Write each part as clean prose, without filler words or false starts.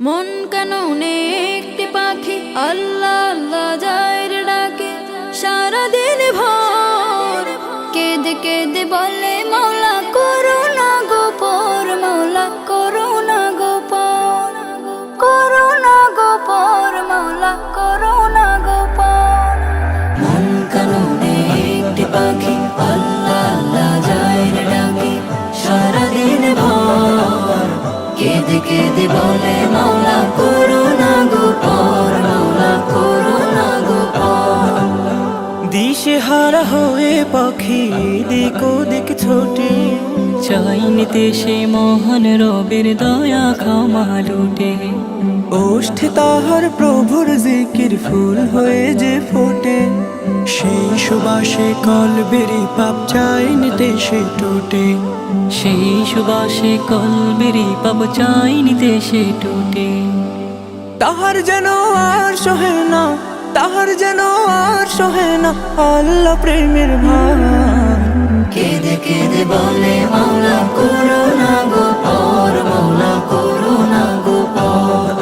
মন কাননে একটি পাখি আল্লাহ আল্লাহ যায় রে ডাকে সারাদিন ভোর কেঁদে কেঁদে বলে মৌলা করুণা গো পর মৌলা করুণা গো পর করুণা গো পর মৌলা করুণা গো পর। মন কাননে একটি পাখি আল্লাহ আল্লাহ যায় রে ডাকে সারাদিন ভোর কেঁদে কেঁদে বলে মৌলা করুণা গো পর মৌলা করুণা গো পর। দিশেহারা হয়ে পাখি দিক ওদিক ছোটে, চাই নিতে সে মহান রবের দয়া ক্ষমা লুটে। ওষ্ঠে তাহার প্রভুর জিকির ফুল হয়ে যে ফোটে, সেই সুবাসে কলবেরি পাপ চাই নিতে সে টোটে। সেই সুবাসে কলবেরি পাপ চাই নিতে সে টুটে। তাহার যেন আর সহে না, তাহার যেন আর সহে না আল্লাহ প্রেমের ভার। কেঁদে কেঁদে বলে মৌলা করুণা গো পর মৌলা করুণা গো পর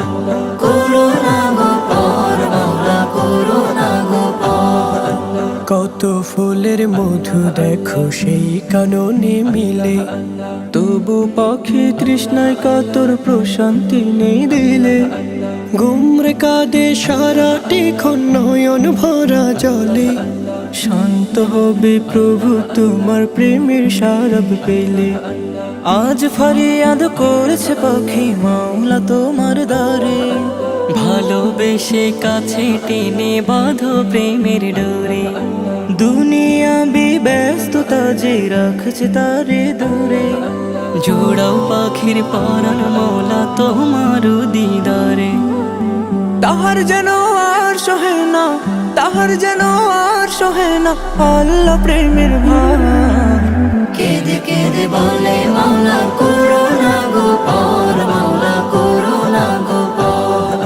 করুণা গো পর মৌলা করুণা গো পর। কত ফুলের মধু দেখো সেই কাননে মিলে, তবু পাখি তৃষ্ণায় কাতর প্রশান্তি নেই দিলে। গুমরে কাঁদে সারাটি ক্ষণ নয়ন ভরা জলে, শান্ত হবে প্রভু তোমার প্রেমের সারব পেলে। আজ ফরিয়াদ করেছে পাখি মাওলা তোমার দ্বারে, ভালোবেসে কাছে টেনে বাঁধো প্রেমের ডোরে। দুনিয়া ব্যস্ততা যে রাখছে তারে দূরে। জোড়াও পাখির পরাণ মৌলা তোমার দিদারে। তাহার যেন আর সহে না, তাহার যেন আর সহে না আল্লাহ প্রেমের ভার। কেঁদে কেঁদে বলে মৌলা করুণা গো পর মৌলা করুণা গো পর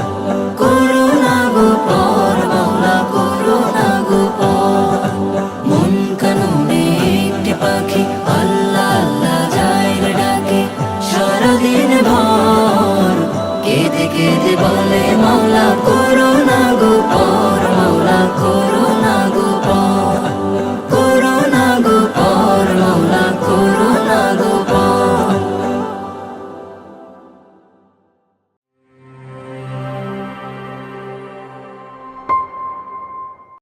করুণা গো পর মৌলা করুণা গো পর। মন কাননে একটি পাখি আল্লাহ আল্লাহ যায় রে ডাকে সারাদিন ভোর কেঁদে কেঁদে বলে মৌলা করুণা গো পর মৌলা করুণা